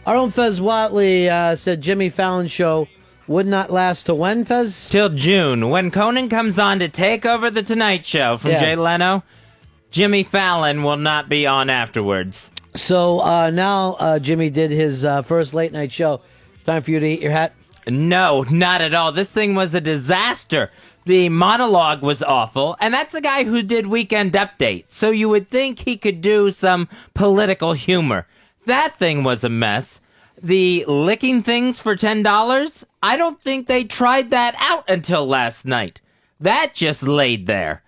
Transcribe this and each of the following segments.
Our own Fez Watley said Jimmy Fallon show would not last to when, Fez? Till June, when Conan comes on to take over The Tonight Show from Jay Leno. Jimmy Fallon will not be on afterwards. So now Jimmy did his first late night show. Time for you to eat your hat? No, not at all. This thing was a disaster. The monologue was awful, and that's a guy who did Weekend Update, so you would think he could do some political humor. That thing was a mess. The licking things for $10, I don't think they tried that out until last night. That just laid there.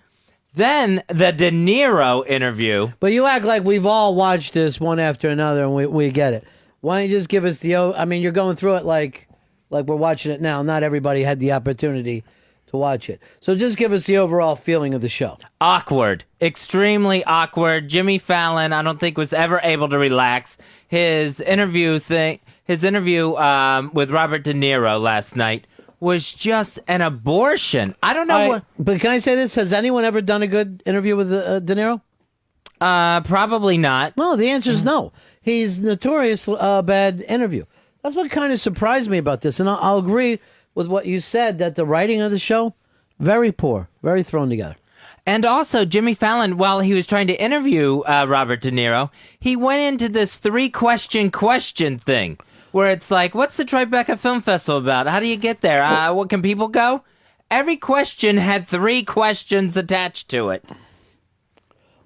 Then the De Niro interview. But you act like we've all watched this one after another, and we get it. Why don't you just give us the... I mean, you're going through it like we're watching it now. Not everybody had the opportunity to watch it. So just give us the overall feeling of the show. Awkward. Extremely awkward. Jimmy Fallon, I don't think, was ever able to relax. His interview with Robert De Niro last night was just an abortion. I don't know what... But can I say this? Has anyone ever done a good interview with De Niro? Probably not. No, the answer is no. He's notorious bad interview. That's what kind of surprised me about this. And I'll agree with what you said, that the writing of the show, very poor, very thrown together. And also, Jimmy Fallon, while he was trying to interview Robert De Niro, he went into this 3-question thing, where it's like, what's the Tribeca Film Festival about? How do you get there? What can people go? Every question had 3 questions attached to it.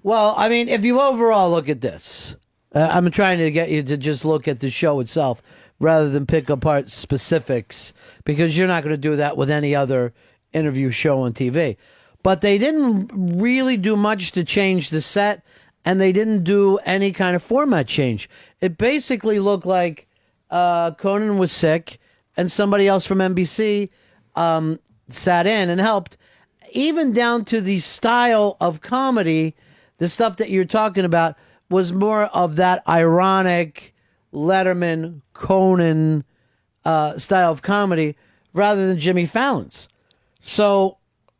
Well, I mean, if you overall look at this, I'm trying to get you to just look at the show itself rather than pick apart specifics, because you're not going to do that with any other interview show on TV. But they didn't really do much to change the set, and they didn't do any kind of format change. It basically looked like Conan was sick, and somebody else from NBC sat in and helped, even down to the style of comedy. The stuff that you're talking about was more of that ironic Letterman, Conan style of comedy rather than Jimmy Fallon's. So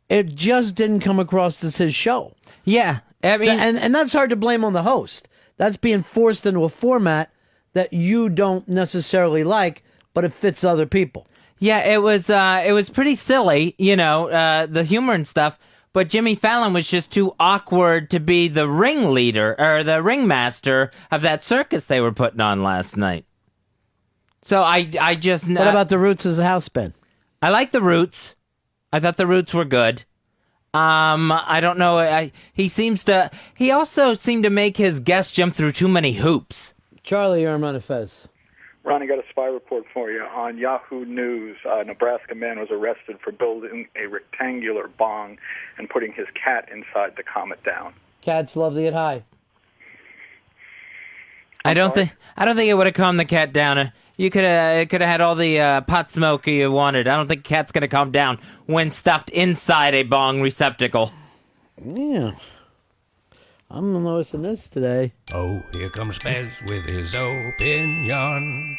it just didn't come across as his show. Yeah. I mean, and that's hard to blame on the host. That's being forced into a format that you don't necessarily like, but it fits other people. Yeah, it was pretty silly, the humor and stuff. But Jimmy Fallon was just too awkward to be the ringleader or the ringmaster of that circus they were putting on last night. So I just... What about the Roots as a house band? I like the Roots. I thought the Roots were good. I don't know. He also seemed to make his guests jump through too many hoops. Charlie, you're on Fez. Ronnie, got a spy report for you. On Yahoo News, a Nebraska man was arrested for building a rectangular bong and putting his cat inside to calm it down. Cats love to get high. I don't think it would have calmed the cat down. You could have had all the pot smoke you wanted. I don't think a cat's gonna calm down when stuffed inside a bong receptacle. Yeah. I'm noticing this today. Oh, here comes Fez with his opinion.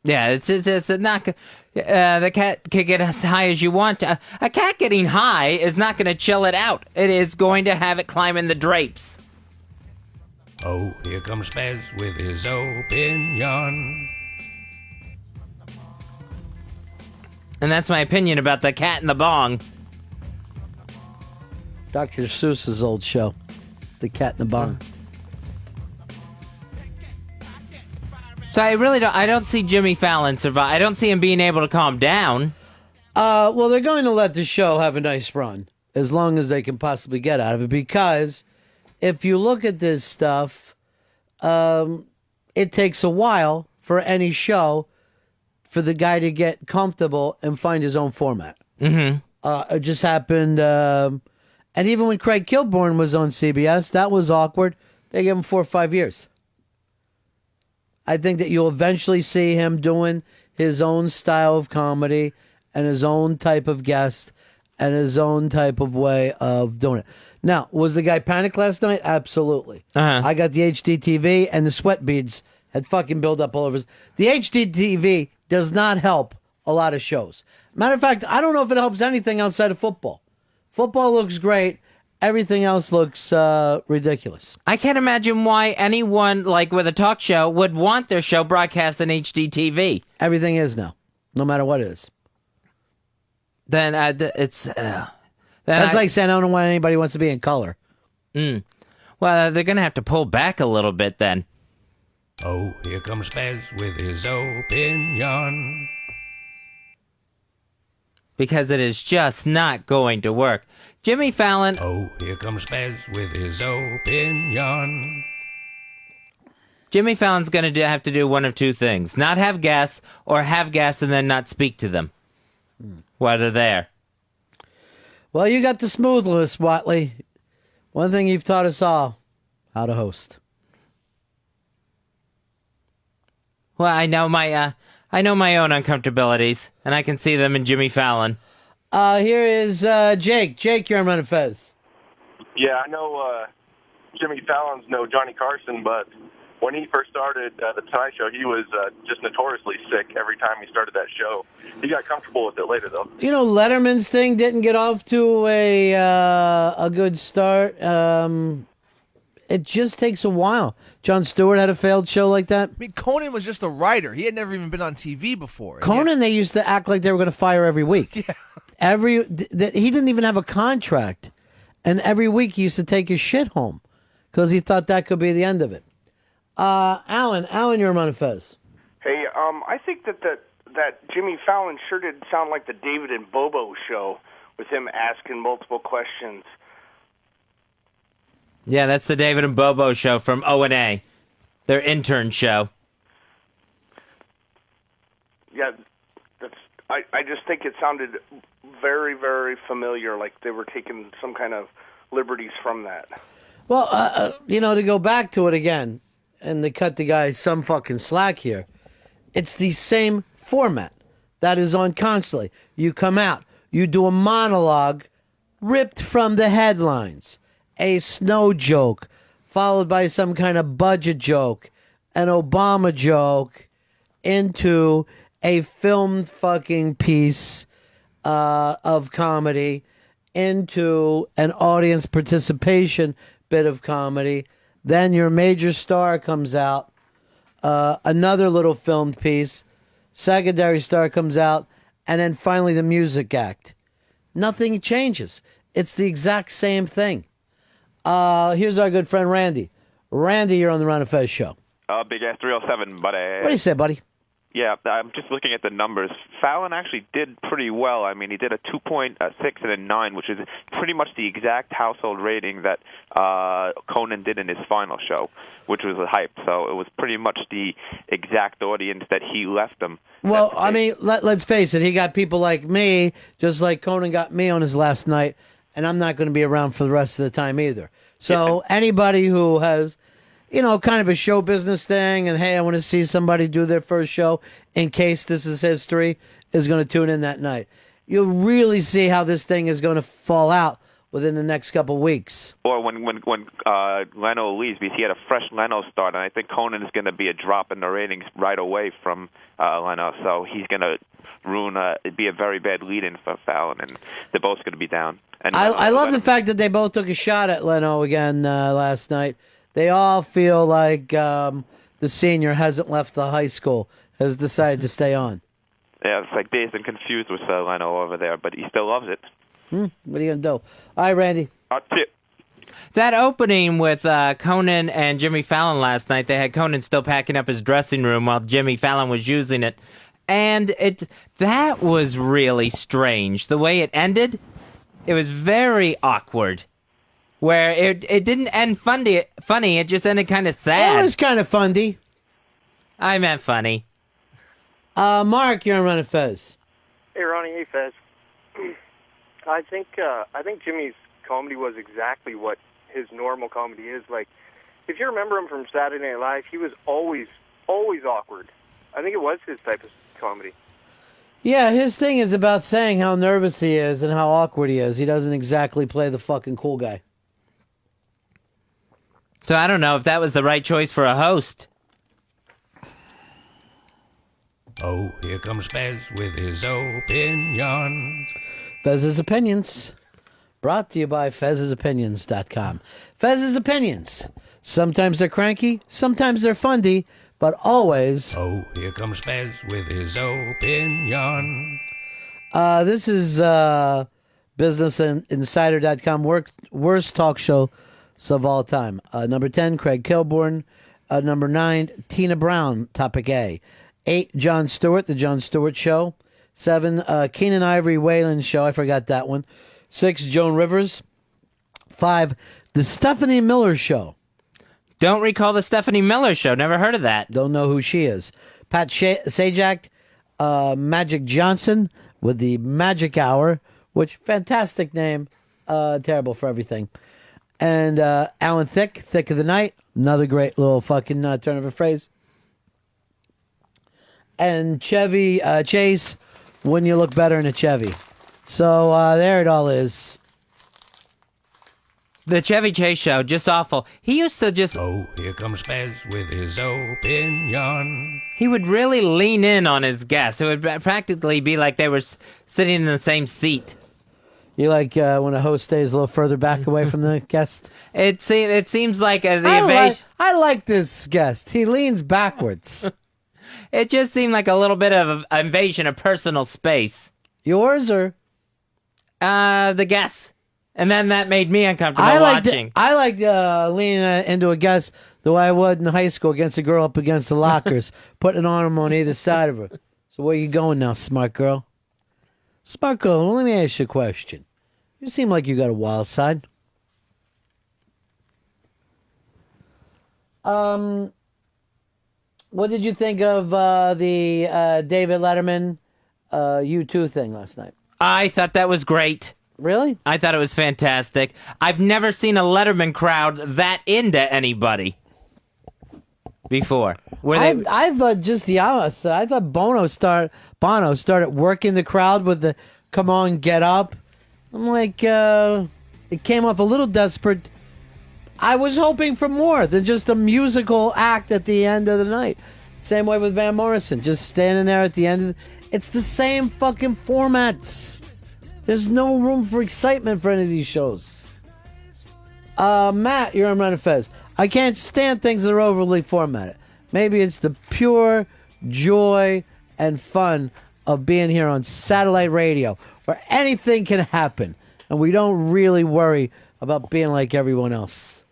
Yeah, it's not. The cat can get as high as you want. A cat getting high is not going to chill it out. It is going to have it climbing the drapes. Oh, here comes Fez with his opinion. And that's my opinion about the cat and the bong. Dr. Seuss's old show, The Cat in the Bong. So I don't see Jimmy Fallon survive. I don't see him being able to calm down. Well, they're going to let the show have a nice run as long as they can possibly get out of it, because if you look at this stuff, it takes a while for any show for the guy to get comfortable and find his own format. Mm-hmm. It just happened... and even when Craig Kilborn was on CBS, that was awkward. They gave him 4 or 5 years. I think that you'll eventually see him doing his own style of comedy and his own type of guest and his own type of way of doing it. Now, was the guy panicked last night? Absolutely. Uh-huh. I got the HDTV, and the sweat beads had fucking built up all over. The HDTV does not help a lot of shows. Matter of fact, I don't know if it helps anything outside of football. Football looks great, Everything else looks ridiculous. I can't imagine why anyone like with a talk show would want their show broadcast in HDTV. Everything is now, no matter what it is. Then it's That's like saying I don't know why anybody wants to be in color. Well, they're gonna have to pull back a little bit then. Oh, here comes Fez with his opinion. Because it is just not going to work. Jimmy Fallon. Oh, here comes Fez with his opinion. Jimmy Fallon's going to have to do one of two things. Not have guests, or have guests and then not speak to them while they're there. Well, you got the smooth list, Watley. One thing you've taught us all, how to host. Well, I know my own uncomfortabilities, and I can see them in Jimmy Fallon. Here is Jake. Jake, you're on Run and Fez. Yeah, I know Jimmy Fallon's no Johnny Carson, but when he first started the Tonight Show, he was just notoriously sick every time he started that show. He got comfortable with it later, though. You know, Letterman's thing didn't get off to a good start. It just takes a while. Jon Stewart had a failed show like that. I mean, Conan was just a writer. He had never even been on TV before. Conan, they used to act like they were going to fire every week. Yeah. He didn't even have a contract. And every week he used to take his shit home because he thought that could be the end of it. Alan, you're on Fez. Hey, I think that Jimmy Fallon sure did sound like the David and Bobo show with him asking multiple questions. Yeah, that's the David and Bobo show from O&A, their intern show. Yeah, I just think it sounded very, very familiar, like they were taking some kind of liberties from that. Well, to go back to it again, and to cut the guy some fucking slack here, it's the same format that is on constantly. You come out, you do a monologue ripped from the headlines, a snow joke, followed by some kind of budget joke, an Obama joke, into a filmed fucking piece of comedy, into an audience participation bit of comedy. Then your major star comes out, another little filmed piece, secondary star comes out, and then finally the music act. Nothing changes. It's the exact same thing. Here's our good friend Randy. Randy, you're on the Ron and Fez show. Big Ass 307, buddy. What do you say, buddy? Yeah, I'm just looking at the numbers. Fallon actually did pretty well. I mean, he did a 2.6 and a 9, which is pretty much the exact household rating that Conan did in his final show, which was a hype. So it was pretty much the exact audience that he left them. Well, I mean, let's face it. He got people like me, just like Conan got me on his last night, and I'm not going to be around for the rest of the time either. So anybody who has, kind of a show business thing, and hey, I want to see somebody do their first show in case this is history, is going to tune in that night. You'll really see how this thing is going to fall out within the next couple weeks. Or when Leno leaves, because he had a fresh Leno start, and I think Conan is going to be a drop in the ratings right away from Leno, so he's going to be a very bad lead-in for Fallon, and they're both going to be down. And I love the fact that they both took a shot at Leno again last night. They all feel like the senior hasn't left the high school, has decided to stay on. Yeah, it's like dazed and confused with Leno over there, but he still loves it. What are you going to do? All right, Randy. That opening with Conan and Jimmy Fallon last night, they had Conan still packing up his dressing room while Jimmy Fallon was using it. And that was really strange. The way it ended, it was very awkward. Where it didn't end funny, it just ended kind of sad. It was kind of funny. I meant funny. Mark, you're on Run and Fez. Hey, Ronnie. Hey, Fez. I think Jimmy's comedy was exactly what his normal comedy is. Like, if you remember him from Saturday Night Live, he was always awkward. I think it was his type of comedy. Yeah, his thing is about saying how nervous he is and how awkward he is. He doesn't exactly play the fucking cool guy. So I don't know if that was the right choice for a host. Oh, here comes Fez with his opinion. Fez's opinions. Brought to you by Fez'sOpinions.com. Fez's Opinions. Sometimes they're cranky, sometimes they're fundy, but always... Oh, here comes Fez with his opinion. This is BusinessInsider.com, worst talk show of all time. Number 10, Craig Kilborn. Number 9, Tina Brown, topic A. 8, Jon Stewart, The Jon Stewart Show. 7, Keenan Ivory Whalen Show. I forgot that one. 6, Joan Rivers. 5, The Stephanie Miller Show. Don't recall the Stephanie Miller Show. Never heard of that. Don't know who she is. Pat Sajak, Magic Johnson with the Magic Hour, which, fantastic name. Terrible for everything. And Alan Thicke, Thick of the Night. Another great little fucking turn of a phrase. And Chevy Chase, When You Look Better in a Chevy. So there it all is. The Chevy Chase Show, just awful. He used to just... Oh, here comes Fez with his opinion. He would really lean in on his guests. It would practically be like they were sitting in the same seat. You like when a host stays a little further back away from the guest? It seems like the invasion... I like this guest. He leans backwards. It just seemed like a little bit of an invasion of personal space. Yours or? The guests. And then that made me uncomfortable watching. I like leaning into a guest the way I would in high school against a girl up against the lockers, putting an arm on either side of her. So where you going now, smart girl? Smart girl, let me ask you a question. You seem like you got a wild side. What did you think of the David Letterman U2 thing last night? I thought that was great. Really? I thought it was fantastic. I've never seen a Letterman crowd that into anybody before. I thought just the opposite. I thought Bono started working the crowd with the "Come on, get up." I'm like, it came off a little desperate. I was hoping for more than just a musical act at the end of the night. Same way with Van Morrison, just standing there at the end. It's the same fucking formats. There's no room for excitement for any of these shows. Matt, you're on Run and Fez. I can't stand things that are overly formatted. Maybe it's the pure joy and fun of being here on satellite radio, where anything can happen, and we don't really worry about being like everyone else.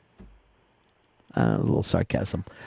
A little sarcasm.